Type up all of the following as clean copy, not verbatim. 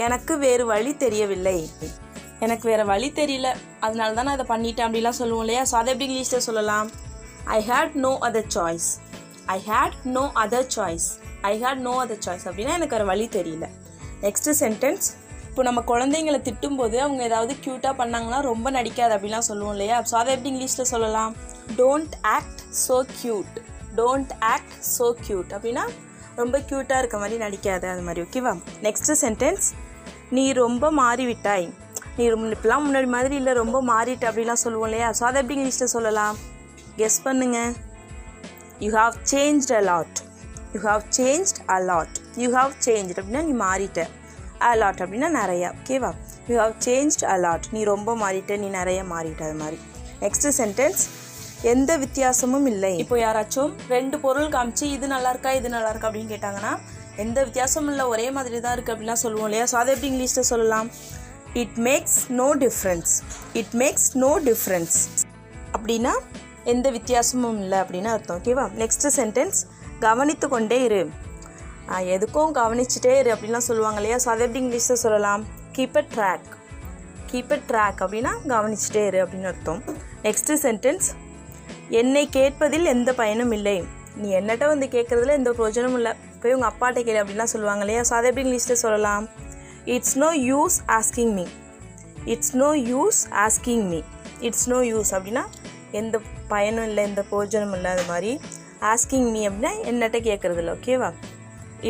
எனக்கு வேறு வழி தெரியவில்லை. எனக்கு வேறு வழி தெரியல, அதனால தான் நான் இதை பண்ணிட்டேன் அப்படிலாம் சொல்லுவோம் இல்லையா. ஸோ அதை எப்படி இங்கிலீஷில் சொல்லலாம்? I had no other choice. I had no other choice. I had no other choice அப்படின்னா எனக்கு வேறு வழி தெரியல. Next sentence. இப்போ நம்ம குழந்தைங்களை திட்டும்போது அவங்க ஏதாவது க்யூட்டாக பண்ணாங்கன்னா ரொம்ப நடிக்காது அப்படிலாம் சொல்லுவோம் இல்லையா. ஸோ அதை எப்படி இங்கிலீஷில் சொல்லலாம்? Don't act so cute. Don't act so cute அப்படின்னா ரொம்ப க்யூட்டாக இருக்க மாதிரி நடிக்காது, அது மாதிரி. ஓகேவா? Next sentence. நீ ரொம்ப மாறிவிட்டாய். நீ இப்பெல்லாம் முன்னாடி மாதிரி இல்லை, ரொம்ப மாறிட்டு அப்படிலாம் சொல்லுவோம் இல்லையா. ஸோ அதை எப்படி இங்கிலீஷில் சொல்லலாம்? கெஸ் பண்ணுங்க. You have changed a lot. You have changed a lot. You have changed அப்படின்னா நீ மாறிட்ட. அ லாட் அப்படின்னா நிறையா. ஓகேவா? You have changed a lot. நீ ரொம்ப மாறிட்ட, நீ நிறைய மாறிட்ட, அது மாதிரி. Next sentence. எந்த வித்தியாசமும் இல்லை. இப்போ யாராச்சும் ரெண்டு பொருள் காமிச்சு இது நல்லா இருக்கா இது நல்லா இருக்கா அப்படின்னு கேட்டாங்கன்னா எந்த வித்தியாசமும் இல்லை, ஒரே மாதிரி தான் இருக்குது அப்படிலாம் சொல்லுவோம் இல்லையா. ஸோ அதை எப்படி இங்கிலீஷில் சொல்லலாம்? It makes no difference. It makes no difference அப்படின்னா எந்த வித்தியாசமும் இல்லை அப்படின்னு அர்த்தம். ஓகேவா? Next sentence. கவனித்து கொண்டே இரு. எதுக்கும் கவனிச்சுட்டே இரு அப்படின்லாம் சொல்லுவாங்க இல்லையா. ஸோ அதை எப்படி இங்கிலீஷில் சொல்லலாம்? Keep a track. Keep a track அப்படின்னா கவனிச்சுட்டே இரு அப்படின்னு அர்த்தம். Next sentence. என்னை கேட்பதில் எந்த பயனும் இல்லை. நீ என்னட்ட வந்து கேட்குறதுல எந்த பிரயோஜனமும் இல்லை, போய் உங்கள் அப்பாட்ட கேளு அப்படின்லாம் சொல்லுவாங்க இல்லையா. ஸோ அதை எப்படி இங்கிலீஷில் சொல்லலாம்? It's no use asking me. It's no use asking me. It's no use அப்படின்னா எந்த பயனும் இல்லை, எந்த பிரயோஜனமும் இல்லை, அது மாதிரி. ஆஸ்கிங் மீ அப்படின்னா என்னட்ட கேட்குறதில்ல. ஓகேவா?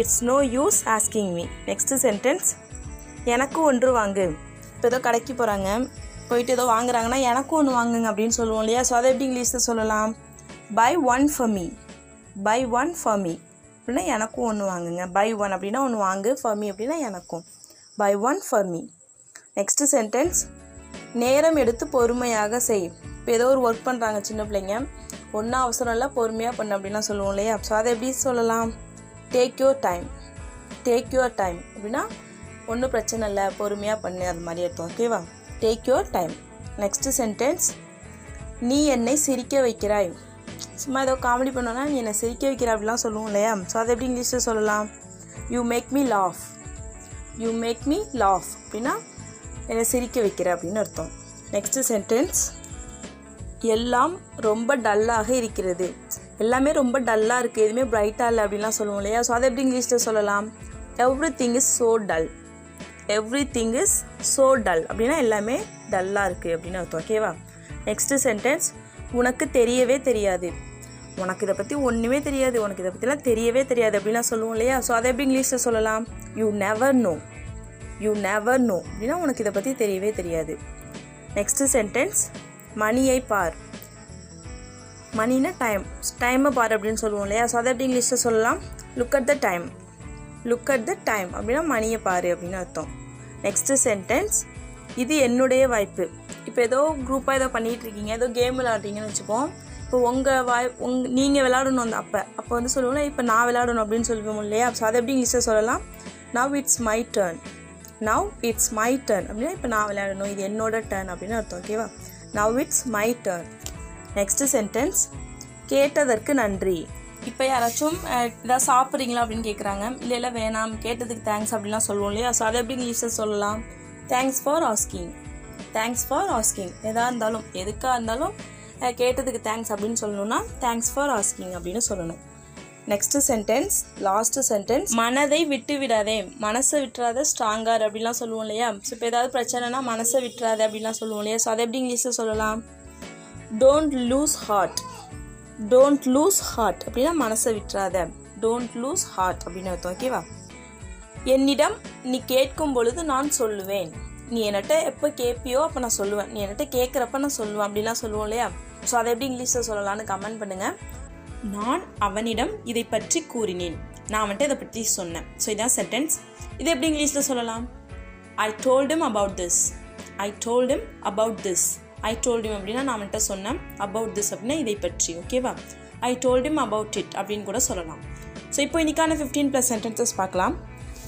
It's no use asking me. Next sentence. எனக்கு ஒன்று வாங்கு. இப்போ ஏதோ கடைக்கு போகிறாங்க, போயிட்டு ஏதோ வாங்குறாங்கன்னா எனக்கும் ஒன்று வாங்குங்க அப்படின்னு சொல்லுவோம் இல்லையா. ஸோ அதை எப்படி இங்கிலீஷில் சொல்லலாம்? Buy one for me. Buy one for me அப்படின்னா எனக்கும் ஒன்று வாங்குங்க. பை ஒன் அப்படின்னா ஒன்று வாங்கு, ஃபார் மீ அப்படின்னா எனக்கும். Buy one for me. Next sentence. நேரம் எடுத்து பொறுமையாக செய். இப்போ ஏதோ ஒரு ஒர்க் பண்ணுறாங்க சின்ன பிள்ளைங்க, ஒன்றும் அவசரம் இல்லை, பொறுமையாக பண்ணு அப்படின்லாம் சொல்லுவோம் இல்லையா. ஸோ அதை எப்படி சொல்லலாம்? Take your time. Take your time அப்படின்னா ஒன்றும் பிரச்சனை இல்லை, பொறுமையாக பண்ணு, அது மாதிரி அர்த்தம். ஓகேவா? Take your time. Next sentence. நீ என்னை சிரிக்க வைக்கிறாய். சும்மா ஏதோ காமெடி பண்ணோன்னா நீ என்னை சிரிக்க வைக்கிற அப்படிலாம் சொல்லுவோம் இல்லையா. ஸோ அதை எப்படி இங்கிலீஷில் சொல்லலாம்? You make me laugh. You make me laugh அப்படின்னா என்னை சிரிக்க வைக்கிற அப்படின்னு அர்த்தம். Next sentence. எல்லாம் ரொம்ப டல்லாக இருக்கிறது. எல்லாமே ரொம்ப டல்லாக இருக்குது, எதுவுமே பிரைட்டாக இல்லை அப்படின்லாம் சொல்லுவோம் இல்லையா. ஸோ அதை எப்படி இங்கிலீஷில் சொல்லலாம்? Every thing is so dull. Every thing is so dull அப்படின்னா எல்லாமே டல்லாக இருக்குது அப்படின்னு அர்த்தம். ஓகேவா? Next sentence. உனக்கு தெரியவே தெரியாது. உனக்கு இதை பற்றி ஒன்றுமே தெரியாது, உனக்கு இதை பற்றிலாம் தெரியவே தெரியாது அப்படின்லாம் சொல்லுவோம் இல்லையா. ஸோ அதை எப்படி இங்கிலீஷில் சொல்லலாம்? You never know. You never know அப்படின்னா உனக்கு இதை பற்றி தெரியவே தெரியாது. Next sentence. மணியை பார். மணினா டைம், டைமை பார் அப்படின்னு சொல்லுவோம் இல்லையா. ஸோ அதை எப்படி இங்கிலீஷில் சொல்லலாம்? Look at the time. Look at the time அப்படின்னா மணியை பாரு அப்படின்னு அர்த்தம். Next sentence. இது என்னுடைய வாய்ப்பு. இப்போ ஏதோ குரூப்பாக ஏதோ பண்ணிகிட்டு இருக்கீங்க, ஏதோ கேம் விளையாடுறீங்கன்னு வச்சுப்போம். இப்போ நீங்கள் விளையாடணும் அந்த அப்போ வந்து சொல்லுவோம்ல, இப்போ நான் விளையாடணும் அப்படின்னு சொல்லுவோம் இல்லையா. ஸோ அதை எப்படி இங்கிலீஷில் சொல்லலாம்? Now it's my turn. Now it's my turn அப்படின்னா இப்போ நான் விளையாடணும், இது என்னோட டர்ன் அப்படின்னு அர்த்தம். ஓகேவா? Now it's my turn. Next sentence. கேட்டதற்கு நன்றி. இப்போ யாராச்சும் இதாக சாப்பிட்றீங்களா அப்படின்னு கேட்குறாங்க, இல்லை வேணாம், கேட்டதுக்கு தேங்க்ஸ் அப்படிலாம் சொல்லுவோம் இல்லையா. ஸோ அதை எப்படி இங்கிலீஷில் சொல்லலாம்? Thanks for asking. Thanks for asking. எதாக இருந்தாலும் எதுக்காக இருந்தாலும் கேட்டதுக்கு தேங்க்ஸ் அப்படின்னு சொல்லணும்னா தேங்க்ஸ் ஃபார் ஆஸ்கிங் அப்படின்னு சொல்லணும். Next sentence, last sentence. மனதை விட்டு விடாதே. மனசை விட்டுறாத, ஸ்ட்ராங்கார் அப்படிலாம் சொல்லுவோம் இல்லையா. ஸோ இப்போ ஏதாவது பிரச்சனைனா மனசை விட்டுறாதே அப்படிலாம் சொல்லுவோம் இல்லையா. ஸோ அதை எப்படி இங்கிலீஷில் சொல்லலாம்? Don't lose heart. Don't lose heart அப்படின்னா மனசை விட்டுறாத. டோன்ட் லூஸ் ஹார்ட் அப்படின்னு அர்த்தம். ஓகேவா? என்னிடம் நீ கேட்கும் பொழுது நான் சொல்லுவேன். நீ என்கிட்ட எப்போ கேட்பியோ அப்போ நான் சொல்லுவேன், நீ என்கிட்ட கேட்குறப்ப நான் சொல்லுவேன் அப்படிலாம் சொல்லுவோம் இல்லையா. ஸோ அதை எப்படி இங்கிலீஷில் சொல்லலாம்னு கமெண்ட் பண்ணுங்கள். நான் அவனிடம் இதை பற்றி கூறினேன். நான் அவன்கிட்ட இதை பற்றி சொன்னேன். ஸோ இதான் சென்டென்ஸ். இது எப்படி இங்கிலீஷில் சொல்லலாம்? I told him about this. I told him about this. I told him அப்படின்னா நான் அவன்கிட்ட சொன்னேன், about this அப்படின்னா இதை பற்றி. ஓகேவா? I told him about it அப்படின்னு கூட சொல்லலாம். ஸோ இப்போ இன்னைக்கான 15+ சென்டென்சஸ் பார்க்கலாம்.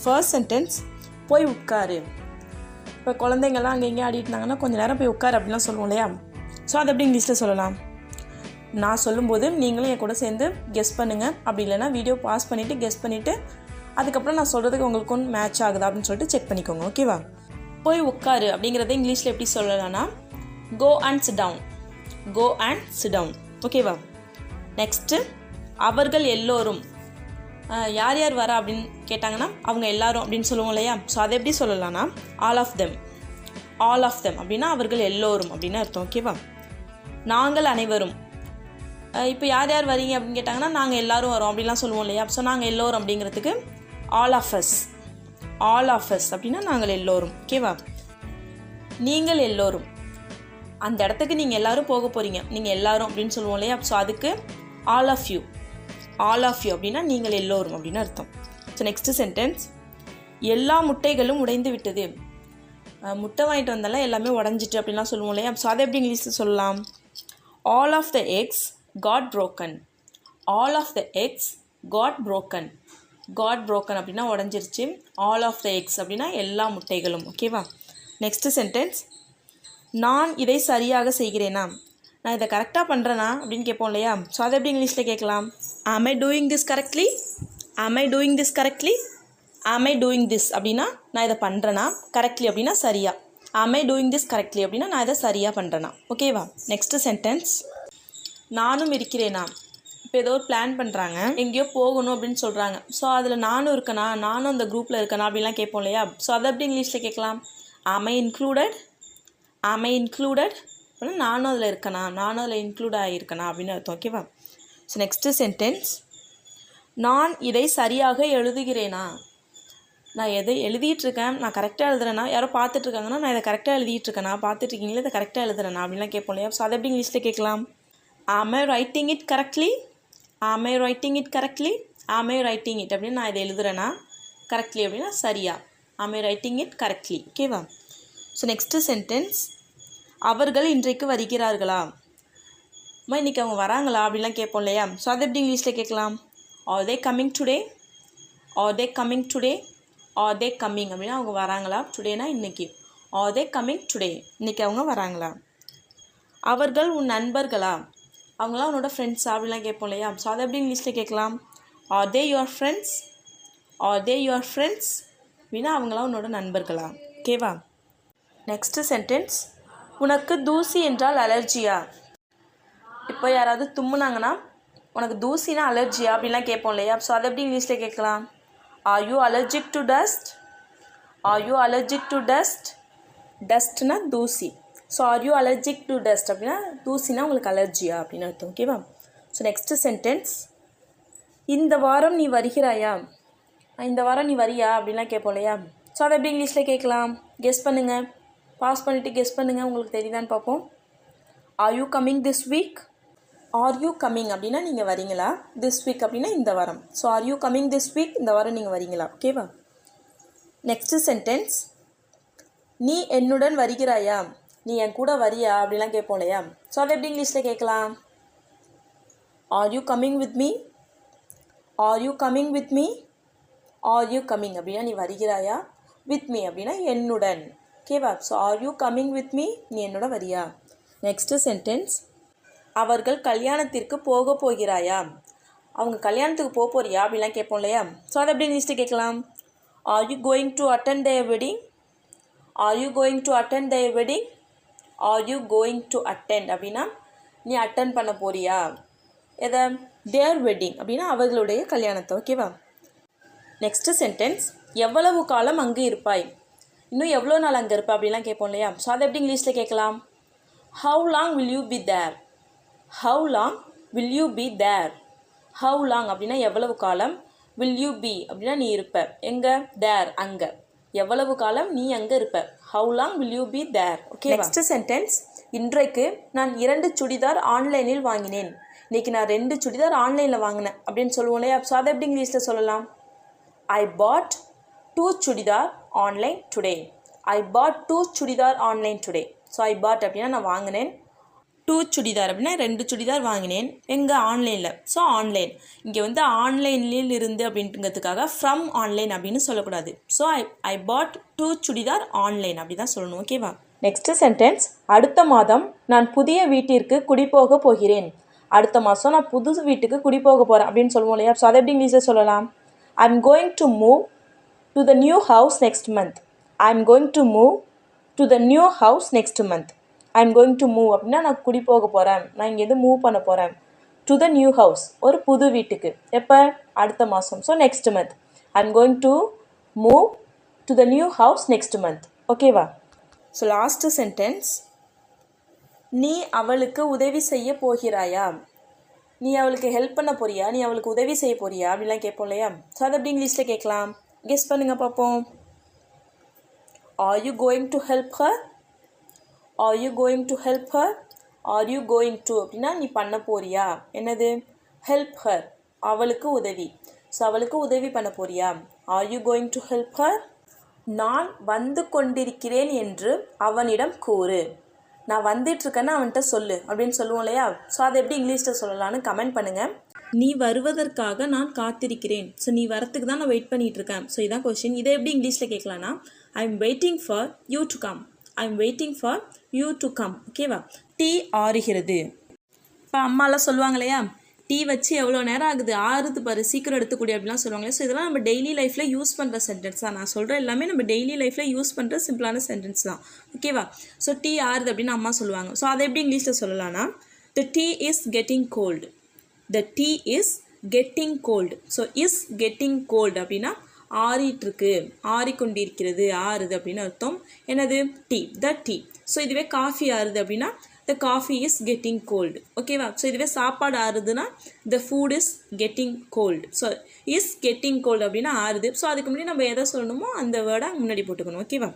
First sentence. போய் உட்காரு. இப்போ குழந்தைங்கள்லாம் அங்கே எங்கேயும் ஆடிட்டு இருந்தாங்கன்னா கொஞ்சம் நேரம் போய் உட்காரு அப்படிலாம் சொல்லுவோம் இல்லையா. ஸோ அதை எப்படி இங்கிலீஷில் சொல்லலாம்? நான் சொல்லும்போது நீங்களும் என் கூட சேர்ந்து கெஸ் பண்ணுங்கள். அப்படி இல்லைனா வீடியோ பாஸ் பண்ணிவிட்டு கெஸ் பண்ணிவிட்டு அதுக்கப்புறம் நான் சொல்கிறதுக்கு உங்களுக்கு ஒன்று மேட்ச் ஆகுதா அப்படின்னு சொல்லிட்டு செக் பண்ணிக்கோங்க. ஓகேவா? போய் உட்காரு அப்படிங்கிறத இங்கிலீஷில் எப்படி சொல்லலாம்னா go and sit down. Go and sit down. ஓகேவா? நெக்ஸ்ட்டு அவர்கள் எல்லோரும். யார் யார் வரா அப்படின்னு கேட்டாங்கன்னா அவங்க எல்லாரும் அப்படின்னு சொல்லுவோம் இல்லையா? ஸோ அதை எப்படி சொல்லலாம்னா all of them. All of them அப்படின்னா அவர்கள் எல்லோரும் அப்படின்னு அர்த்தம். ஓகேவா? நாங்கள் அனைவரும். இப்போ யார் யார் வரீங்க அப்படின்னு கேட்டாங்கன்னா நாங்கள் எல்லோரும் வரோம் அப்படின்லாம் சொல்லுவோம் இல்லையா? ஸோ நாங்கள் எல்லோரும் அப்படிங்கிறதுக்கு all of us. All of us அப்படின்னா நாங்கள் எல்லோரும். ஓகேவா? நீங்கள் எல்லோரும். அந்த இடத்துக்கு நீங்கள் எல்லோரும் போக போகிறீங்க, நீங்கள் எல்லோரும் அப்படின்னு சொல்லுவோம் இல்லையா? ஸோ அதுக்கு all of you. All of you அப்படின்னா நீங்கள் எல்லோரும் அப்படின்னு அர்த்தம். ஸோ நெக்ஸ்ட்டு சென்டென்ஸ், எல்லா முட்டைகளும் உடைந்து விட்டது. முட்டை வாங்கிட்டு வந்தாலும் எல்லாமே உடஞ்சிட்டு அப்படின்லாம் சொல்லுவோம் இல்லையா? ஸோ அதை எப்படி இங்கிலீஷில் சொல்லலாம்? All of the eggs got broken. All of the eggs got broken. Got broken அப்படின்னா உடஞ்சிருச்சு. ஆல் ஆஃப் த எக்ஸ் அப்படின்னா எல்லா முட்டைகளும். ஓகேவா? நெக்ஸ்ட்டு சென்டென்ஸ், நான் இதை சரியாக செய்கிறேனா. நான் இதை கரெக்டாக பண்ணுறேனா அப்படின்னு கேட்போம் இல்லையா? ஸோ அதை எப்படி இங்கிலீஷில் கேட்கலாம்? am I doing this correctly? am I doing this correctly? am I doing this அப்படின்னா நான் இதை பண்ணுறேனா, கரெக்ட்லி அப்படின்னா சரியா. am I doing this correctly அப்படின்னா நான் இதை சரியாக பண்ணுறேனா. ஓகேவா? நெக்ஸ்ட்டு சென்டென்ஸ், நானும் இருக்கிறேனா. இப்போ ஏதோ ஒரு பிளான் பண்ணுறாங்க, எங்கேயோ போகணும் அப்படின்னு சொல்கிறாங்க. ஸோ அதில் நானும் இருக்கேனா, நானும் அந்த குரூப்பில் இருக்கேனா அப்படின்லாம் கேட்போம் இல்லையா? ஸோ அதை எப்படி இங்கிலீஷில் கேட்கலாம்? am I included? am I included அப்படின்னா நானும் அதில் இருக்கேனா, நானும் அதில் இன்க்ளூட் ஆகியிருக்கேனா அப்படின்னு அர்த்தம். ஓகேவா? ஸோ நெக்ஸ்ட்டு சென்டென்ஸ், நான் இதை சரியாக எழுதுகிறேனா. நான் எதை எழுதிட்டுருக்கேன், நான் கரெக்டாக எழுதுறேன்னா, யாரோ பார்த்துட்ருக்காங்கன்னா நான் இதை கரெக்டாக எழுதிட்டுருக்கேனா, பார்த்துட்ருக்கீங்களா இதை கரெக்டாக எழுதுறேனா அப்படின்லாம் கேட்போம் இல்லையா? ஸோ அதை எப்படி இங்கிலீஷில் கேட்கலாம்? am I writing it correctly? am I writing it correctly? am I writing it அப்படின்னு நான் இதை எழுதுறேனா, கரெக்ட்லி அப்படின்னா சரியா. am I writing it correctly? ஓகேவா? ஸோ நெக்ஸ்ட்டு சென்டென்ஸ், அவர்கள் இன்றைக்கு வருகிறார்களா. அம்மா இன்றைக்கி அவங்க வராங்களா அப்படின்லாம் கேட்போம் இல்லையா? ஸோ அதை எப்படி இங்கிலீஷில் கேட்கலாம்? are they coming today? are they coming today? are they coming அப்படின்னா அவங்க வராங்களா, டுடேனா இன்றைக்கி. are they coming today? இன்றைக்கி அவங்க வராங்களா. அவர்கள் உன் நண்பர்களா. அவங்களாம் உன்னோட ஃப்ரெண்ட்ஸா அப்படிலாம் கேட்போம் இல்லையா? ஸோ அதை எப்படி இங்கிலீஷில் கேட்கலாம்? are they your friends? are they your friends அப்படின்னா அவங்களாம் உன்னோட நண்பர்களா. ஓகேவா? நெக்ஸ்ட்டு சென்டென்ஸ், உனக்கு தூசி என்றால் அலர்ஜியா. இப்போ யாராவது தும்முனாங்கன்னா உனக்கு தூசினா அலர்ஜியா அப்படின்லாம் கேட்போம் இல்லையா? ஸோ அதை எப்படி இங்கிலீஷில் கேட்கலாம்? are you allergic to dust? are you allergic to dust? டஸ்ட்னா தூசி. So are you allergic to dust அப்படின்னா தூசினா உங்களுக்கு அலர்ஜியா அப்படின்னு அர்த்தம். ஓகேவா? ஸோ நெக்ஸ்ட்டு சென்டென்ஸ், இந்த வாரம் நீ வருகிறாயா. இந்த வாரம் நீ வரியா அப்படின்லாம் கேட்போம் இல்லையா? ஸோ அதை எப்படி இங்கிலீஷில் கேட்கலாம்? கெஸ் பண்ணுங்கள், பாஸ் பண்ணிவிட்டு கெஸ் பண்ணுங்கள், உங்களுக்கு தெரியுதான்னு பார்ப்போம். are you coming this week? are you coming அப்படின்னா நீங்கள் வரீங்களா, this week அப்படின்னா இந்த வாரம். So are you coming this week, இந்த வாரம் நீங்கள் வரீங்களா. ஓகேவா? நெக்ஸ்ட்டு சென்டென்ஸ், நீ என்னுடன் வருகிறாயா. நீ என் கூட வரியா அப்படிலாம் கேட்போம் இல்லையா? ஸோ அதை எப்படி இங்கிலீஷில் கேட்கலாம்? are you coming with me? are you coming with me? are you coming அப்படின்னா நீ வருகிறாயா, with me அப்படின்னா என்னுடன். ஓகேவா? So are you coming with me, நீ என்னோட வரியா. நெக்ஸ்ட்டு சென்டென்ஸ், அவர்கள் கல்யாணத்திற்கு போக போகிறாயா. அவங்க கல்யாணத்துக்கு போக போறியா அப்படிலாம் கேட்போம் இல்லையா? ஸோ அதை எப்படி இங்கிலீஷில் கேட்கலாம்? are you going to attend their wedding? are you going to attend their wedding? are you going to attend அப்படின்னா நீ அட்டன் பண்ண போறியா எதை, their wedding அப்படின்னா அவர்களுடைய கல்யாணத்தை. ஓகேவா? நெக்ஸ்ட்டு சென்டென்ஸ், எவ்வளவு காலம் அங்கே இருப்பாய். இன்னும் எவ்வளோ நாள் அங்கே இருப்பா அப்படிலாம் கேட்போம் இல்லையா? ஸோ அதை எப்படி இங்கிலீஷில் கேட்கலாம்? how long will you be there? how long will you be there? how long அப்படின்னா எவ்வளவு காலம், will you be அப்படின்னா நீ இருப்ப எங்கே, there அங்கே. எவ்வளவு காலம் நீ அங்கே இருப்ப, how long will you be there? Okay. Next sentence, இன்றைக்கு நான் 2 சுடிதார் ஆன்லைனில் வாங்கினேன். இன்றைக்கி நான் 2 சுடிதார் ஆன்லைனில் வாங்கினேன் அப்படின்னு சொல்லுவோம் இல்லையா? ஸோ அதை எப்படி இங்கிலீஷில் சொல்லலாம்? I bought 2 churidar online today. I bought 2 churidar online today. So I bought அப்படின்னா நான் வாங்கினேன், 2 சுடிதார் அப்படின்னா 2 சுடிதார் வாங்கினேன் எங்கே, ஆன்லைனில். ஸோ ஆன்லைன் இங்கே வந்து ஆன்லைனில் இருந்து அப்படின்றதுக்காக ஃப்ரம் ஆன்லைன் அப்படின்னு சொல்லக்கூடாது. So I bought 2 churidar online அப்படி தான் சொல்லணும். ஓகேவா? நெக்ஸ்ட்டு சென்டென்ஸ், அடுத்த மாதம் நான் புதிய வீட்டிற்கு குடிபோக போகிறேன். அடுத்த மாதம் நான் புது வீட்டுக்கு குடிபோக போகிறேன் அப்படின்னு சொல்லுவோம் இல்லையா? ஸோ அதை எப்படி இங்கிலீஷில் சொல்லலாம்? I'm going to move to the new house next month. I'm going to move to the new house next month. I'm going to move அப்படின்னா நான் குடி போக போகிறேன், நான் இங்கேருந்து மூவ் பண்ண போகிறேன். டு த நியூ ஹவுஸ், ஒரு புது வீட்டுக்கு. எப்போ? அடுத்த மாதம். So next month. I'm going to move to the new house next month. ஓகேவா? ஸோ லாஸ்ட்டு சென்டென்ஸ், நீ அவளுக்கு உதவி செய்ய போகிறாயா? நீ அவளுக்கு ஹெல்ப் பண்ண போறியா, நீ அவளுக்கு உதவி செய்ய போறியா அப்படிலாம் கேட்போம் இல்லையா? ஸோ அதை எப்படி இங்கிலீஷில் கேட்கலாம்? கெஸ் பண்ணுங்க பார்ப்போம். Are you going to help her? Are you going to help her? Are you going to அப்படின்னா நீ பண்ண போறியா, என்னது? ஹெல்ப் ஹர், அவளுக்கு உதவி. ஸோ அவளுக்கு உதவி பண்ண போறியா? Are you going to help her? நான் வந்து கொண்டிருக்கிறேன் என்று அவனிடம் கூறு. நான் வந்துட்டுருக்கேன்னு அவன்கிட்ட சொல்லு அப்படின்னு சொல்லுவோம் இல்லையா? ஸோ அதை எப்படி இங்கிலீஷில் சொல்லலான்னு கமெண்ட் பண்ணுங்கள். நீ வருவதற்காக நான் காத்திருக்கிறேன். ஸோ நீ வரத்துக்கு தான் நான் வெயிட் பண்ணிகிட்ருக்கேன். ஸோ இதான் கொஸ்டின். இதை எப்படி இங்கிலீஷில் கேட்கலான்னா, I am waiting for you to come. I am waiting for you to come. ஓகேவா? டீ ஆறுகிறது. இப்போ அம்மாலாம் சொல்லுவாங்க இல்லையா, டீ வச்சு எவ்வளோ நேரம் ஆகுது, ஆறுது பாரு, சீக்கிரம் எடுத்துக்கூடிய அப்படிலாம் சொல்லுவாங்களே. ஸோ இதெல்லாம் நம்ம டெய்லி லைஃப்பில் யூஸ் பண்ணுற சென்டென்ஸ் தான். நான் சொல்கிற எல்லாமே நம்ம டெய்லி லைஃப்பில் யூஸ் பண்ணுற சிம்பிளான சென்டென்ஸ் தான். ஓகேவா? ஸோ டீ ஆறுது அப்படின்னு அம்மா சொல்லுவாங்க. ஸோ அதை எப்படி இங்கிலீஷில் சொல்லலாம்னா, the tea is getting cold. The tea is getting cold. So is getting cold அப்படின்னா ஆறிட்டுருக்கு, ஆறிக்கொண்டிருக்கிறது, ஆறுது அப்படின்னு அர்த்தம். என்னது? Tea, the tea. ஸோ இதுவே காஃபி ஆறுது அப்படின்னா the coffee is getting cold. ஓகேவா? ஸோ இதுவே சாப்பாடு ஆறுதுன்னா the food is getting cold. So is getting cold அப்படின்னா ஆறுது. ஸோ அதுக்கு முன்னாடி நம்ம எதை சொல்லணுமோ அந்த வேர்டை முன்னாடி போட்டுக்கணும். ஓகேவா?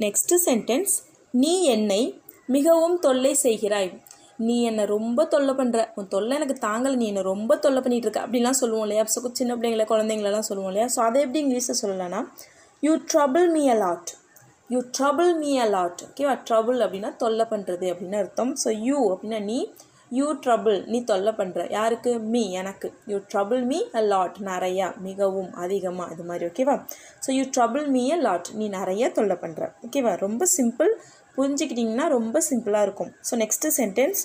நெக்ஸ்ட்டு சென்டென்ஸ், நீ என்னை மிகவும் தொல்லை செய்கிறாய். நீ என்னை ரொம்ப தொல்லை பண்ணுற, உன் தொல்லை எனக்கு தாங்கலை, நீ என்னை ரொம்ப தொல்லை பண்ணிகிட்டு இருக்க அப்படிலாம் சொல்லுவோம் இல்லையா? ஸோ சின்ன பிள்ளைங்களை குழந்தைங்களெல்லாம் சொல்லுவோம் இல்லையா? ஸோ அதை எப்படி இங்கிலீஷில் சொல்லலாம்னா, you trouble me a lot. You trouble me a lot. ஓகேவா? ட்ரபிள் அப்படின்னா தொல்லை பண்ணுறது அப்படின்னு அர்த்தம். ஸோ யூ அப்படின்னா நீ, யூ ட்ரபிள் நீ தொல்லை பண்ணுற. யாருக்கு? மீ, எனக்கு. You trouble me a lot, நிறையா, மிகவும், அதிகமாக, இது மாதிரி. ஓகேவா? So you trouble me a lot, நீ நிறைய தொல்லை பண்ணுற. ஓகேவா? ரொம்ப சிம்பிள், புரிஞ்சுக்கிட்டிங்கன்னா ரொம்ப சிம்பிளாக இருக்கும். ஸோ நெக்ஸ்ட்டு சென்டென்ஸ்,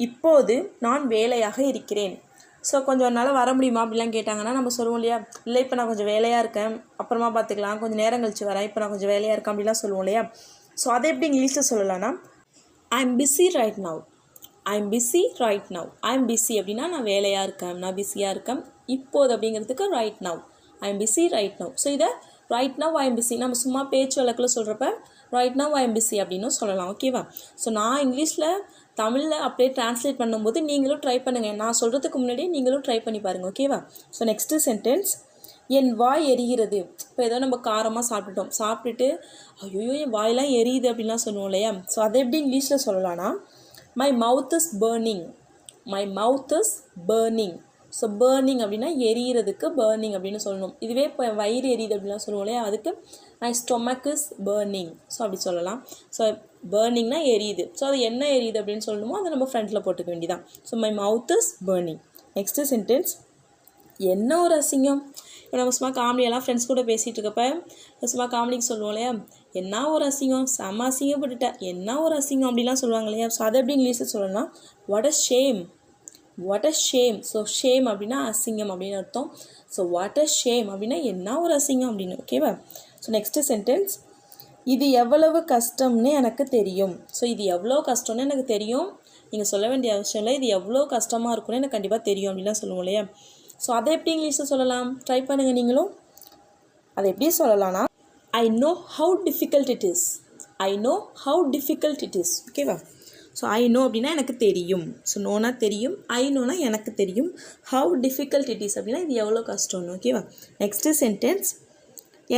இப்போது நான் வேலையாக இருக்கிறேன். ஸோ கொஞ்சம் நாள் வர முடியுமா அப்படிலாம் கேட்டாங்கன்னா நம்ம சொல்லுவோம் இல்லையா, இல்லை இப்போ நான் கொஞ்சம் வேலையாக இருக்கேன், அப்புறமா பார்த்துக்கலாம், கொஞ்சம் நேரம் கழிச்சு வரேன், இப்போ நான் கொஞ்சம் வேலையாக இருக்கேன் அப்படிலாம் சொல்லுவோம் இல்லையா? ஸோ அதை எப்படி இங்கிலீஷில் சொல்லலாம்னா, I am busy right now. I am busy right now. I am busy அப்படின்னா நான் வேலையாக இருக்கேன், நான் பிஸியாக இருக்கேன். இப்போது அப்படிங்கிறதுக்கு right now. I am busy right now. So இதை right now I am busy நம்ம சும்மா பேச்சு வழக்கில் சொல்கிறப்ப right now I am busy அப்படின்னு சொல்லலாம். ஓகேவா? ஸோ நான் இங்கிலீஷில் தமிழில் அப்படியே ட்ரான்ஸ்லேட் பண்ணும்போது நீங்களும் ட்ரை பண்ணுங்கள். நான் சொல்கிறதுக்கு முன்னாடியே நீங்களும் ட்ரை பண்ணி பாருங்கள். ஓகேவா? ஸோ நெக்ஸ்ட்டு சென்டென்ஸ், என் வாய் எரிகிறது. இப்போ ஏதோ நம்ம காரமாக சாப்பிட்டுட்டோம், சாப்பிட்டுட்டு ஐயோ என் வாயெல்லாம் எரியுது அப்படின்லாம் சொல்லுவோம் இல்லையா? ஸோ அதை எப்படி இங்கிலீஷில் சொல்லலாம்னா, my mouth is burning. My mouth is burning. So burning அப்படின்னா எரியிறதுக்கு பர்னிங் அப்படின்னு சொல்லணும். இதுவே இப்போ வயிறு எரியுது அப்படின்லாம் சொல்லுவோம் இல்லையா, அதுக்கு my stomach is burning. So அப்படி சொல்லலாம். ஸோ பர்னிங்னா எரியுது. ஸோ அது என்ன எரியுது அப்படின்னு சொல்லணுமோ அதை நம்ம ஃப்ரண்ட்டில் போட்டுக்க வேண்டியதான். So my mouth is burning. Next sentence, என்ன ஒரு அசிங்கம். இப்போ நம்ம சும்மா காமெடியெல்லாம் ஃப்ரெண்ட்ஸ் கூட பேசிகிட்டு இருக்கப்ப சும்மா காமெடிக்கு சொல்லுவோம் இல்லையா, என்ன ஒரு அசிங்கம், செம்ம அசிங்கப்பட்டுட்டேன், என்ன ஒரு அசிங்கம் அப்படிலாம் சொல்லுவாங்க இல்லையா? ஸோ அதை எப்படி இங்கிலீஷில் சொல்லணும்னா, what a shame. What a shame. So shame அப்படின்னா அசிங்கம் அப்படின்னு அர்த்தம். ஸோ வாட் அ ஷேம் அப்படின்னா என்ன ஒரு அசிங்கம் அப்படின்னு. ஓகேவா? ஸோ நெக்ஸ்ட்டு சென்டென்ஸ், இது எவ்வளவு கஷ்டம்னு எனக்கு தெரியும். ஸோ இது எவ்வளோ கஷ்டம்னு எனக்கு தெரியும். நீங்கள் சொல்ல வேண்டிய அவசியம் இல்லை, இது எவ்வளோ கஷ்டமாக இருக்கும்னு எனக்கு கண்டிப்பாக தெரியும் அப்படின்லாம் சொல்லுவோம் இல்லையா? ஸோ அதை எப்படி இங்கிலீஷில் சொல்லலாம்? ட்ரை பண்ணுங்கள் நீங்களும். அதை எப்படி சொல்லலாம்னா, I know how difficult it is. I know how difficult it is. ஓகேவா? ஸோ ஐ நோ அப்படின்னா எனக்கு தெரியும். ஸோ நோனா தெரியும், ஐ நோனா எனக்கு தெரியும், ஹவு டிஃபிகல்ட் இட் இஸ் அப்படின்னா இது எவ்வளோ கஷ்டம்னு. ஓகேவா? நெக்ஸ்ட்டு சென்டென்ஸ்,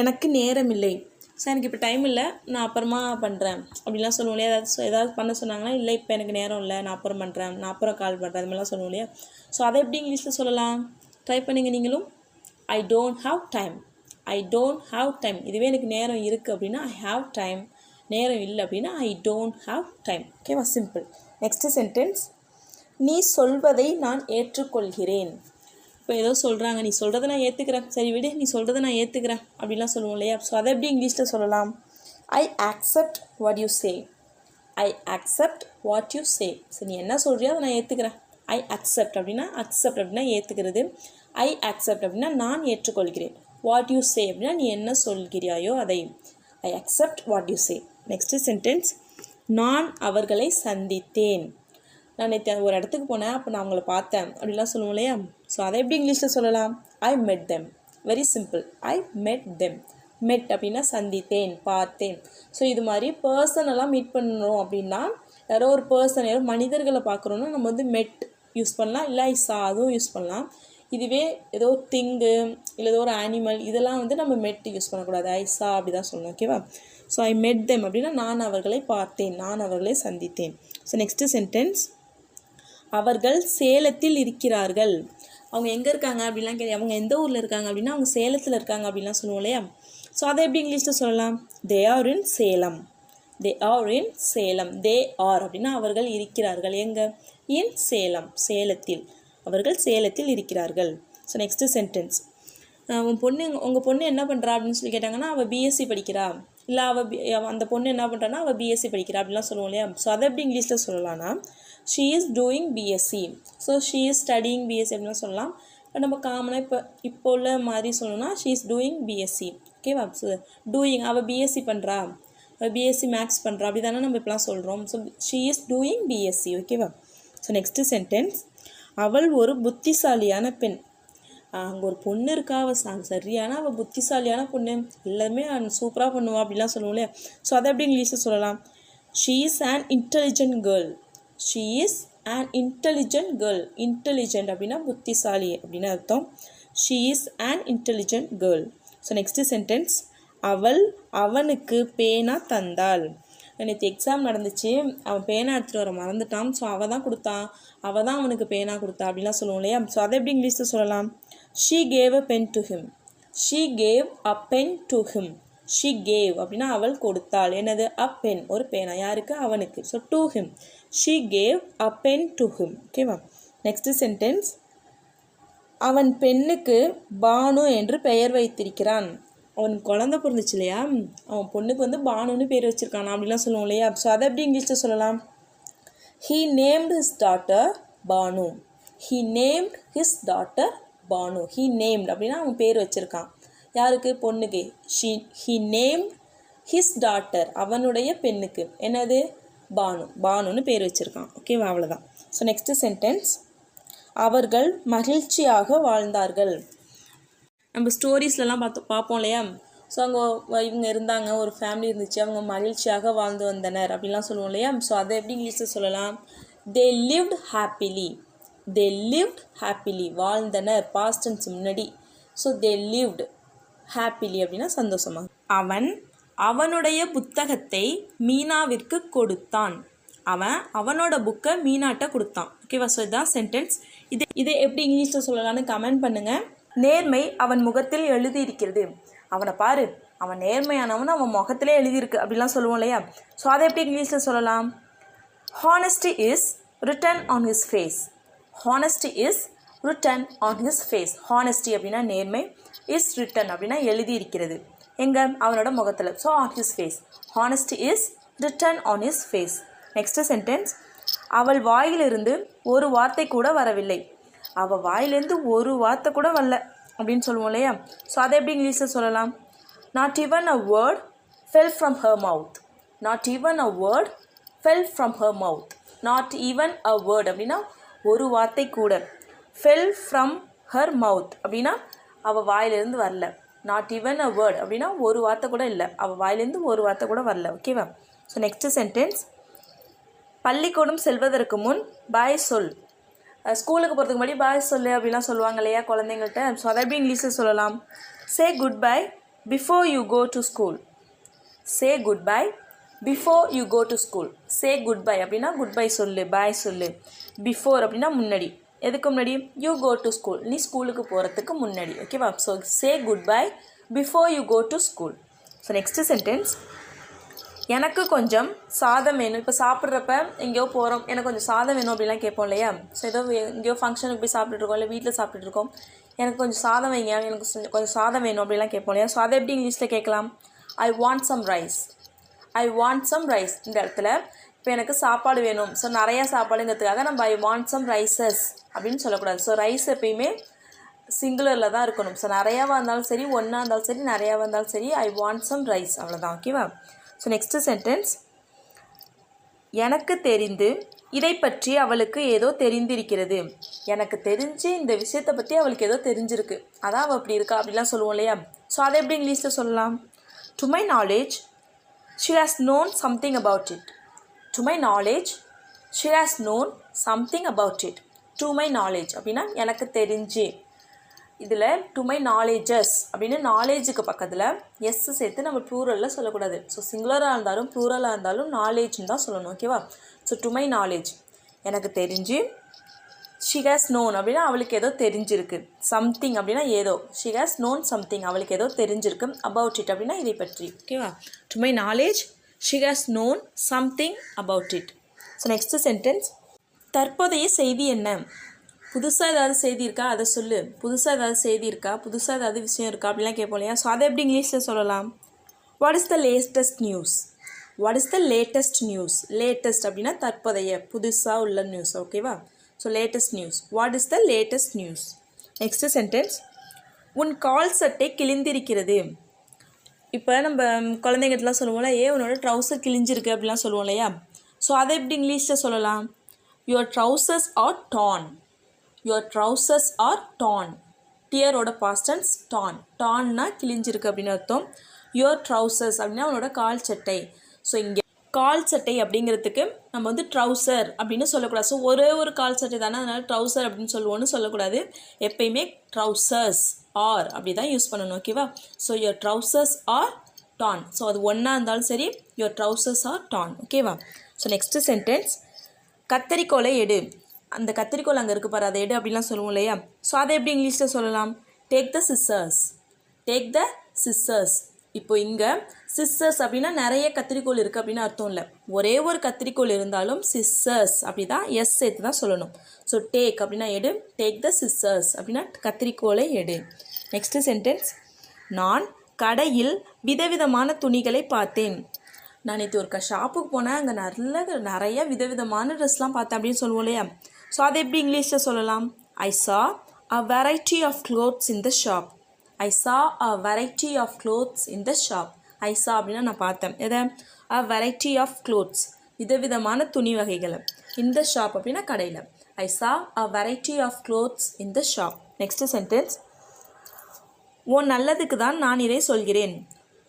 எனக்கு நேரம் இல்லை. ஸோ எனக்கு இப்போ டைம் இல்லை, நான் அப்புறமா பண்ணுறேன் அப்படிலாம் சொல்லுவோம் இல்லையா? ஏதாவது பண்ண சொன்னாங்கன்னா, இல்லை இப்போ எனக்கு நேரம் இல்லை, நான் அப்புறம் பண்ணுறேன், நான் அப்புறம் கால் பண்ணுறேன், அது மாதிரிலாம் சொல்லுவோம் இல்லையா? ஸோ அதை எப்படி இங்கிலீஷில் சொல்லலாம்? ட்ரை பண்ணுங்கள் நீங்களும். I don't have time. I don't have time. இதுவே எனக்கு நேரம் இருக்குது அப்படின்னா ஐ ஹாவ் டைம். நேரம் இல்லை அப்படின்னா ஐ டோன்ட் ஹாவ் டைம். ஓகேவா? சிம்பிள். நெக்ஸ்ட்டு சென்டென்ஸ், நீ சொல்வதை நான் ஏற்றுக்கொள்கிறேன். இப்போ ஏதோ சொல்கிறாங்க, நீ சொல்கிறத நான் ஏற்றுக்கிறேன், சரி விடு, நீ சொல்கிறத நான் ஏற்றுக்கிறேன் அப்படிலாம் சொல்லுவோம் இல்லையா? ஸோ அதை எப்படி இங்கிலீஷில் சொல்லலாம்? I accept what you say. I accept what you say. So நீ என்ன சொல்கிறியோ அதை நான் ஏற்றுக்கிறேன். ஐ அக்செப்ட் அப்படின்னா ஏற்றுக்கிறது. ஐ அக்செப்ட் அப்படின்னா நான் ஏற்றுக்கொள்கிறேன். வாட் யூ சே அப்படின்னா நீ என்ன சொல்கிறாயோ அதை. I accept what you say. Next sentence, நான் அவர்களை சந்தித்தேன். நான் நேற்று ஒரு இடத்துக்கு போனேன், அப்போ நான் அவங்கள பார்த்தேன் அப்படிலாம் சொல்லுவோம் இல்லையா. ஸோ அதை எப்படி இங்கிலீஷில் சொல்லலாம்? ஐ மெட் தெம். Very simple. ஐ மெட் தெம். மெட் அப்படின்னா சந்தித்தேன், பார்த்தேன். ஸோ இது மாதிரி பர்சனெல்லாம் மீட் பண்ணணும் அப்படின்னா, யாரோ ஒரு பர்சன், யாரோ மனிதர்களை பார்க்குறோன்னா நம்ம வந்து மெட் யூஸ் பண்ணலாம், இல்லை ஐ சா அதுவும் யூஸ் பண்ணலாம். இதுவே ஏதோ திங்கு இல்லை ஏதோ ஒரு அனிமல் இதெல்லாம் வந்து நம்ம மெட் யூஸ் பண்ணக்கூடாது, ஐ சா அப்படி தான் சொல்லணும். ஓகேவா? ஸோ ஐ மெட் தெம் அப்படின்னா நான் அவர்களை பார்த்தேன், நான் அவர்களை சந்தித்தேன். ஸோ நெக்ஸ்ட்டு சென்டென்ஸ், அவர்கள் சேலத்தில் இருக்கிறார்கள். அவங்க எங்கே இருக்காங்க அப்படின்லாம் அவங்க எந்த ஊரில் இருக்காங்க அப்படின்னா அவங்க சேலத்தில் இருக்காங்க அப்படின்லாம் சொல்லுவோம் இல்லையா. ஸோ அதை எப்படி இங்கிலீஷில் சொல்லலாம்? They are in Salem. They are in Salem. They are அப்படின்னா அவர்கள் இருக்கிறார்கள். எங்கே? இன் சேலம், சேலத்தில். அவர்கள் சேலத்தில் இருக்கிறார்கள். ஸோ நெக்ஸ்ட்டு சென்டென்ஸ், உங்கள் பொண்ணு என்ன பண்ணுறா அப்படின்னு சொல்லி கேட்டாங்கன்னா அவள் பிஎஸ்சி படிக்கிறா, இல்லை அந்த பொண்ணு என்ன பண்ணுறான்னா அவள் பிஎஸ்சி படிக்கிறா அப்படின்லாம் சொல்லுவோம் இல்லையா. ஸோ அதை எப்படி இங்கிலீஷில் சொல்லலாம்னா she is doing BSc. So she is studying BSc அப்படின்லாம் சொல்லலாம். இப்போ நம்ம காமனாக இப்போ உள்ள மாதிரி சொல்லணும்னா ஷீ இஸ் டூயிங் பிஎஸ்சி. ஓகேவா? ஸோ டூயிங், அவள் பிஎஸ்சி பண்ணுறா, அவள் பிஎஸ்சி மேக்ஸ் பண்ணுறா அப்படி தானே நம்ம இப்போலாம் சொல்கிறோம். So she is doing BSc. ஓகேவா? ஸோ நெக்ஸ்ட்டு சென்டென்ஸ், அவள் ஒரு புத்திசாலியான பெண். அங்கே ஒரு பொண்ணு இருக்கா, அவள் சரியான அவள் புத்திசாலியான பொண்ணு, எல்லாருமே சூப்பராக பண்ணுவா அப்படிலாம் சொல்லுவோம் இல்லையா. ஸோ அதை எப்படி இங்கிலீஷில் சொல்லலாம்? She is an intelligent girl. She is an intelligent girl. Intelligent அப்படின்னா புத்திசாலி அப்படின்னு அர்த்தம். She is an intelligent girl. So next sentence, அவள் அவனுக்கு பேனா தந்தாள். நேற்று எக்ஸாம் நடந்துச்சு, அவன் பேனா எடுத்துகிட்டு வர மறந்துட்டான். ஸோ அவள் தான் கொடுத்தான், அவள் தான் அவனுக்கு பேனா கொடுத்தா அப்படின்லாம் சொல்லுவோம் இல்லையா. ஸோ அதை எப்படி இங்கிலீஷில் சொல்லலாம்? She gave a pen to him. She gave a pen to him. She gave அப்படின்னா அவள் கொடுத்தாள். என்னது? அ பென், ஒரு பேனா. யாருக்கு? அவனுக்கு. So to him. She gave a pen to him. ஓகேவா? நெக்ஸ்ட் சென்டென்ஸ், அவன் பெண்ணுக்கு பானு என்று பெயர் வைத்திருக்கிறான். அவனுக்கு குழந்தை பிறந்துச்சு இல்லையா, அவன் பொண்ணுக்கு வந்து பானுன்னு பேர் வச்சுருக்கானா அப்படிலாம் சொல்லுவோம் இல்லையா. ஸோ அதை எப்படி இங்கிலீஷில் சொல்லலாம்? He named his daughter Banu. He named his daughter Banu. He named அப்படின்னா அவன் பேர் வச்சுருக்கான். யாருக்கு? பொண்ணுக்கு. ஹீ நேம்டு ஹிஸ் டாட்டர், அவனுடைய பெண்ணுக்கு. என்னது? பானு. பானுன்னு பேர் வச்சுருக்கான். ஓகேவா? அவ்வளோதான். ஸோ நெக்ஸ்ட்டு சென்டென்ஸ், அவர்கள் மகிழ்ச்சியாக வாழ்ந்தார்கள். நம்ம ஸ்டோரிஸ்லலாம் பார்ப்போம் இல்லையா. ஸோ அங்கே இவங்க இருந்தாங்க, ஒரு ஃபேமிலி இருந்துச்சு, அவங்க மகிழ்ச்சியாக வாழ்ந்து வந்தனர் அப்படிலாம் சொல்லுவோம் இல்லையா. ஸோ அதை எப்படி இங்கிலீஷில் சொல்லலாம்? தே லிவ்ட் ஹாப்பிலி. தே லிவ்ட் ஹாப்பிலி. வாழ்ந்தனர், பாஸ்ட் டென்ஸ் முன்னாடி. ஸோ தே லிவ்ட் ஹாப்பிலி அப்படின்னா சந்தோஷமாக. அவன் அவனுடைய புத்தகத்தை மீனாவிற்கு கொடுத்தான். அவன் அவனோட புக்கை மீனாட்ட கொடுத்தான். ஓகேவா? ஸோ இதுதான் சென்டென்ஸ். இதை எப்படி இங்கிலீஷில் சொல்லலான்னு கமெண்ட் பண்ணுங்கள். நேர்மை அவன் முகத்தில் எழுதியிருக்கிறது. அவனை பாரு, அவன் நேர்மையானவன், அவன் முகத்திலே எழுதியிருக்கு அப்படிலாம் சொல்லுவோம் இல்லையா. ஸோ அதை எப்படி இங்கிலீஷில் சொல்லலாம்? Honesty is written on his face. Honesty is written on his face. Honesty அப்படின்னா நேர்மை, இஸ் ரிட்டன் அப்படின்னா எழுதியிருக்கிறது. எங்கே? அவனோட முகத்தில். So on his face. Honesty is written on his face. Next sentence, அவள் வாயிலிருந்து ஒரு வார்த்தை கூட வரவில்லை. அவள் வாயிலேருந்து ஒரு வார்த்தை கூட வரல அப்படின்னு சொல்லுவோம் இல்லையா. ஸோ அதை எப்படி இங்கிலீஷில் சொல்லலாம்? Not even a word fell from her mouth. Not even a word fell from her mouth. Not even a word அப்படின்னா ஒரு வார்த்தை கூட. ஃபெல் ஃப்ரம் ஹர் மவுத் அப்படின்னா அவள் வாயிலிருந்து வரல. நாட் ஈவன் அ வேர்ட் அப்படின்னா ஒரு வார்த்தை கூட இல்லை, அவள் வாயிலேருந்து ஒரு வார்த்தை கூட வரல. ஓகேவா? ஸோ நெக்ஸ்ட் சென்டென்ஸ், பள்ளிக்கூடம் செல்வதற்கு முன் பாய் சொல். ஸ்கூலுக்கு போகிறதுக்கு முன்னாடி பாய் சொல்லு அப்படிலாம் சொல்லுவாங்க இல்லையா குழந்தைங்கள்ட்ட. ஸோ அதை எப்படி இங்கிலீஷில் சொல்லலாம்? Say goodbye before you go to school. Say goodbye before you go to school. Say goodbye அப்படின்னா குட் பை சொல்லு, பாய் சொல்லு. பிஃபோர் அப்படின்னா முன்னாடி. எதுக்கு முன்னாடி? யூ கோ டு ஸ்கூல், நீ ஸ்கூலுக்கு போகிறதுக்கு முன்னாடி. ஓகேவா? So say goodbye before you go to school. So next sentence, எனக்கு கொஞ்சம் சாதம் வேணும். இப்போ சாப்பிட்றப்ப எங்கேயோ போகிறோம், எனக்கு கொஞ்சம் சாதம் வேணும் அப்படிலாம் கேட்போம் இல்லையா. ஸோ ஏதோ எங்கேயோ ஃபங்க்ஷனுக்கு போய் சாப்பிட்டுருக்கோம், இல்லை வீட்டில் சாப்பிட்டுருக்கோம், எனக்கு கொஞ்சம் சாதம் வைங்க, எனக்கு கொஞ்சம் சாதம் வேணும் அப்படிலாம் கேட்போம் இல்லையா. ஸோ அதை எப்படி இங்கிலீஷில் கேட்கலாம்? I want some rice. I want some rice. இந்த இடத்துல இப்போ எனக்கு சாப்பாடு வேணும், ஸோ நிறையா சாப்பாடுங்கிறதுக்காக நம்ம ஐ வாண்ட் சம் ரைசஸ் அப்படின்னு சொல்லக்கூடாது. ஸோ ரைஸ் எப்பயுமே சிங்குலரில் தான் இருக்கணும். ஸோ நிறையாவாக இருந்தாலும் சரி, ஒன்றா இருந்தாலும் சரி, நிறையாவாக இருந்தாலும் சரி, ஐ வாண்ட் சம் ரைஸ், அவ்வளோதான். ஓகேவா? ஸோ நெக்ஸ்ட்டு சென்டென்ஸ், எனக்கு தெரிந்து இதை பற்றி அவளுக்கு ஏதோ தெரிந்திருக்கிறது. எனக்கு தெரிஞ்சு இந்த விஷயத்தை பற்றி அவளுக்கு ஏதோ தெரிஞ்சிருக்கு, அதான் அவள் அப்படி இருக்கா அப்படிலாம் சொல்லுவோம் இல்லையா? ஸோ அதை எப்படி இங்கிலீஷில் சொல்லலாம்? To my knowledge she has known something about it. To my knowledge she has known something about it. To my knowledge அப்படின்னா எனக்கு தெரிஞ்சு. இதில் டு மை நாலேஜஸ் அப்படின்னு நாலேஜுக்கு பக்கத்தில் எஸ் சேர்த்து நம்ம ப்ளூரலில் சொல்லக்கூடாது. ஸோ சிங்குலராக இருந்தாலும் ப்ளூரலாக இருந்தாலும் நாலேஜ்னு தான் சொல்லணும். ஓகேவா? ஸோ டு மை நாலேஜ் எனக்கு தெரிஞ்சு, she has known அப்படின்னா அவளுக்கு ஏதோ தெரிஞ்சிருக்கு, சம்திங் அப்படின்னா ஏதோ, she has known something அவளுக்கு ஏதோ தெரிஞ்சிருக்கு, about it அப்படின்னா இதை பற்றி. ஓகேவா? To my knowledge she has known something about it. So next sentence, தற்போதைய செய்தி என்ன? புதுசாக ஏதாவது செய்தி இருக்கா அதை சொல்லு, புதுசாக ஏதாவது செய்தி இருக்கா, புதுசாக ஏதாவது விஷயம் இருக்கா அப்படிலாம் கேட்போம் இல்லையா? ஸோ அதை எப்படி இங்கிலீஷில் சொல்லலாம்? What is the latest news? What is the latest news? Latest அப்படின்னா தற்போதைய, புதுசாக உள்ள நியூஸ். ஓகேவா? So latest news. What is the latest news? Next sentence, உன் கால் சட்டை கிழிந்திருக்கிறது. இப்போ நம்ம குழந்தைங்கட்டலாம் சொல்லுவோம்ல, உன்னோட ட்ரௌசர் கிழிஞ்சிருக்கு அப்படிலாம் சொல்லுவோம் இல்லையா? ஸோ அதை எப்படி இங்கிலீஷில் சொல்லலாம்? Your trousers are torn. Your trousers are torn. டியரோட பாஸ்டன்ஸ் டான். டான்னா கிழிஞ்சிருக்கு அப்படின்னு அர்த்தம். யுவர் ட்ரௌசர்ஸ் அப்படின்னா அவனோட கால் சட்டை. ஸோ இங்கே கால் சட்டை அப்படிங்கிறதுக்கு நம்ம வந்து ட்ரௌசர் அப்படின்னு சொல்லக்கூடாது. ஸோ ஒரே ஒரு கால் சட்டை தானே, அதனால் ட்ரௌசர் அப்படின்னு சொல்லுவோன்னு சொல்லக்கூடாது. எப்பயுமே ட்ரௌசர்ஸ் ஆர் அப்படி தான் யூஸ் பண்ணணும். ஓகேவா? So your trousers are torn. So அது ஒன்றா இருந்தாலும் சரி, யுவர் ட்ரௌசர்ஸ் ஆர் டான். ஓகேவா? ஸோ நெக்ஸ்ட்டு சென்டென்ஸ், கத்தரிக்கோலை எடு. அந்த கத்திரிக்கோல் அங்கே இருக்கு பாரு, அதை எடு அப்படிலாம் சொல்லுவோம் இல்லையா? ஸோ அதை எப்படி இங்கிலீஷில் சொல்லலாம்? Take the scissors. Take the scissors. இப்போ இங்கே சிஸ்ஸர்ஸ் அப்படின்னா நிறைய கத்திரிக்கோல் இருக்குது அப்படின்னு அர்த்தம் இல்லை. ஒரே ஒரு கத்திரிக்கோல் இருந்தாலும் சிஸ்ஸர்ஸ் அப்படி தான் எஸ் சேர்த்து தான் சொல்லணும். ஸோ டேக் அப்படின்னா எடு, டேக் த சிஸ்ஸர்ஸ் அப்படின்னா கத்திரிக்கோலை எடு. நெக்ஸ்ட்டு சென்டென்ஸ், நான் கடையில் விதவிதமான துணிகளை பார்த்தேன். நான் நேற்று ஒரு ஷாப்புக்கு போனேன், அங்கே நிறைய விதவிதமான ட்ரெஸ்லாம் பார்த்தேன் அப்படின்னு சொல்லுவோம் இல்லையா? ஸோ அதை எப்படி இங்கிலீஷில் சொல்லலாம்? ஐ saw a variety of clothes in the shop. I saw a variety of clothes in the shop. I saw அப்படின்னா நான் பார்த்தேன். எதை? a variety of clothes, விதவிதமான துணி வகைகளை. in the shop அப்படின்னா கடையில். I saw a variety of clothes in the shop. Next sentence, உன் நல்லதுக்கு தான் நான் இதை சொல்கிறேன்.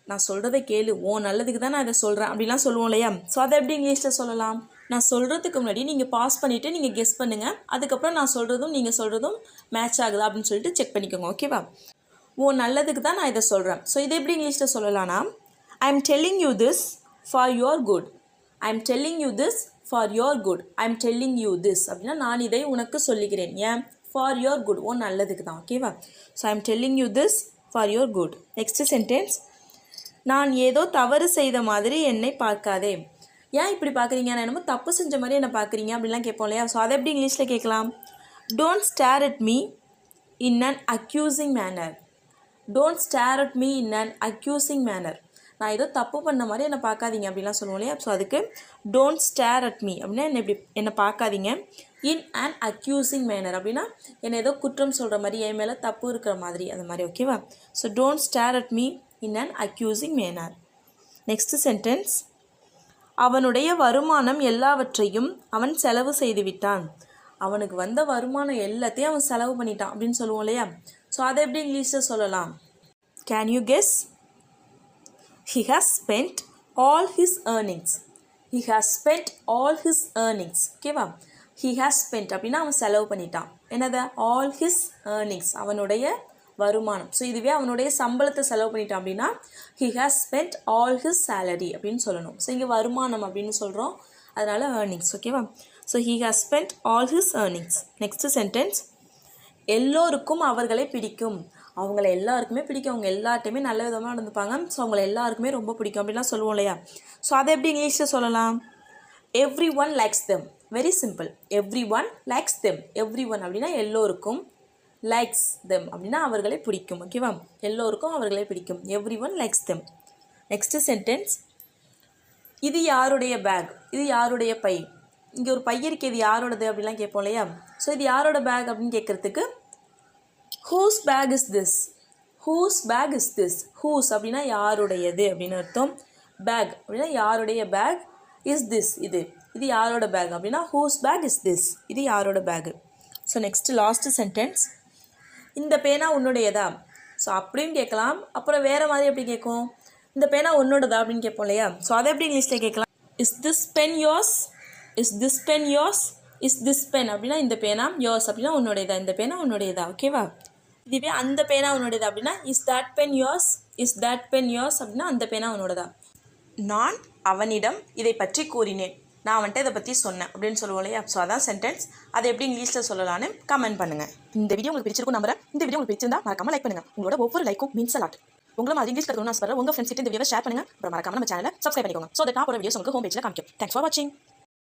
நான் சொல்கிறத கேளு, உன் நல்லதுக்கு தான் நான் இதை சொல்கிறேன் அப்படிலாம் சொல்லுவோம் இல்லையா? ஸோ அதை எப்படி இங்கிலீஷில் சொல்லலாம்? நான் சொல்கிறதுக்கு முன்னாடி நீங்கள் பாஸ் பண்ணிவிட்டு நீங்கள் கெஸ் பண்ணுங்கள். அதுக்கப்புறம் நான் சொல்கிறதும் நீங்கள் சொல்கிறதும் மேட்ச் ஆகுதா அப்படின்னு சொல்லிட்டு செக் பண்ணிக்கோங்க. ஓகேவா? உன் நல்லதுக்கு தான் நான் இதை சொல்கிறேன். ஸோ இதை எப்படி இங்கிலீஷில் சொல்லலாம்னா, I am telling you this for your good. I am telling you this for your good. I am telling you this அப்படின்னா நான் இதை உனக்கு சொல்லுகிறேன். ஏன்? ஃபார் யுவர் குட், உன் நல்லதுக்கு தான். ஓகேவா? So I am telling you this for your good. Next sentence, நான் ஏதோ தவறு செய்த மாதிரி என்னை பார்க்காதே. ஏன் இப்படி பார்க்குறீங்க? நான் என்னமோ தப்பு செஞ்ச மாதிரி என்னை பார்க்குறீங்க அப்படிலாம் கேட்போம் இல்லையா? ஸோ அதை எப்படி இங்கிலீஷில் கேட்கலாம்? Don't stare at me in an accusing manner. Don't stare at me in an accusing manner. நான் ஏதோ தப்பு பண்ண மாதிரி என்னை பார்க்காதீங்க அப்படிலாம் சொல்லுவோம் இல்லையா? ஸோ அதுக்கு டோன்ட் ஸ்டேர் அட் மீ அப்படின்னா என்னை பார்க்காதீங்க. இன் அன் அக்யூசிங் மேனர் அப்படின்னா என்னை ஏதோ குற்றம் சொல்கிற மாதிரி, என் மேலே தப்பு இருக்கிற மாதிரி, அந்த மாதிரி. ஓகேவா? So don't stare at me in an accusing manner. Next sentence, அவனுடைய வருமானம் எல்லாவற்றையும் அவன் செலவு செய்து விட்டான். அவனுக்கு வந்த வருமானம் எல்லாத்தையும் அவன் செலவு பண்ணிட்டான் அப்படின்னு சொல்லுவோம் இல்லையா? ஸோ அதை எப்படி இங்கிலீஷில் சொல்லலாம்? Can you guess? He has spent all his earnings. He has spent all his earnings. ஓகேவா? He has spent அப்படின்னா அவன் செலவு பண்ணிட்டான். என்னது? all his earnings, அவனுடைய வருமானம். ஸோ இதுவே அவனுடைய சம்பளத்தை செலவு பண்ணிட்டான் அப்படின்னா he has spent all his salary அப்படின்னு சொல்லணும். ஸோ இங்கே வருமானம் அப்படின்னு சொல்கிறோம், அதனால் earnings. ஓகேவா? So he has spent all his earnings. Next sentence, எல்லோருக்கும் அவர்களை பிடிக்கும். அவங்கள எல்லாருக்குமே பிடிக்கும், அவங்க எல்லார்ட்டையுமே நல்ல விதமாக நடந்துப்பாங்க. ஸோ அவங்கள எல்லாருக்குமே ரொம்ப பிடிக்கும் அப்படின்லாம் சொல்லுவோம் இல்லையா? ஸோ அதை எப்படி இங்கிலீஷில் சொல்லலாம்? Every one likes them. Very simple. Every one likes them. Every one அப்படின்னா எல்லோருக்கும், லைக்ஸ் தெம் அப்படின்னா அவர்களை பிடிக்கும். ஓகேவா? எல்லோருக்கும் அவர்களை பிடிக்கும். Every one likes them. Next sentence, இது யாருடைய பேக்? இது யாருடைய பை? இங்கே ஒரு பை இருக்கு, இது யாரோடது அப்படிலாம் கேட்போம் இல்லையா? ஸோ இது யாரோட பேக் அப்படின்னு கேட்குறதுக்கு whose bag is this? Whose bag is this? Whose அப்படின்னா யாருடையது அப்படின்னு அர்த்தம். பேக் அப்படின்னா யாருடைய பேக். இஸ் திஸ் இது யாரோட பேக் அப்படின்னா ஹூஸ் பேக் இஸ் திஸ்? இது யாரோட bag. So next last sentence. இந்த பேனா உன்னுடையதா? ஸோ அப்படியும் கேட்கலாம். அப்புறம் வேறு மாதிரி எப்படி கேட்கும்? இந்த பேனா உன்னோடதா அப்படின்னு கேட்போம் இல்லையா? ஸோ அதை எப்படி இங்கிலீஷில் கேட்கலாம்? Is this pen yours? Is this pen yours? Is this pen அப்படின்னா இந்த பேனா, யோர்ஸ் அப்படின்னா உன்னுடையதா, இந்த பேனா உன்னுடையதா. ஓகேவா? இதுவே அந்த பேனா உன்னுடையதா அப்படின்னா is that pen yours? Is that pen yours அப்படின்னா அந்த பேனா உன்னோடதா. நான் அவனிடம் இதை பற்றி கூறினேன். நான் வந்துட்டு இதை பற்றி சொன்னேன் அப்படின்னு சொல்லுவோம் இல்லையா? ஸோ அதான் சென்டென்ஸ். அதை எப்படி இங்கிலீஷில் சொல்லலான்னு கமெண்ட் பண்ணுங்கள். இந்த வீடியோ உங்களுக்கு பிடிச்சிருக்கும் நம்புறேன். இந்த வீடியோ உங்களுக்கு பிடிச்சிருந்தா மறக்காம லைக் பண்ணுங்கள். உங்களோட ஒவ்வொரு லைக்கும் மீன்ஸ் அலாட். உங்களும் அது இங்கிலீஷ் கற்றுக்கணும்னு ஆசைப்படுற உங்கள் ஃப்ரெண்ட்ஸ் கிட்ட இந்த வீடியோ ஷேர் பண்ணுங்கள். அப்புறம் மறக்காம நம்ம சேனலை சப்ஸ்கிரைப் பண்ணிக்கோங்க. ஸோ தட் நான் போகிற வீடியோஸ் உங்களுக்கு ஹோம் பேஜில் காமிக்கும். தேங்க்ஸ் ஃபார் வாட்சிங்.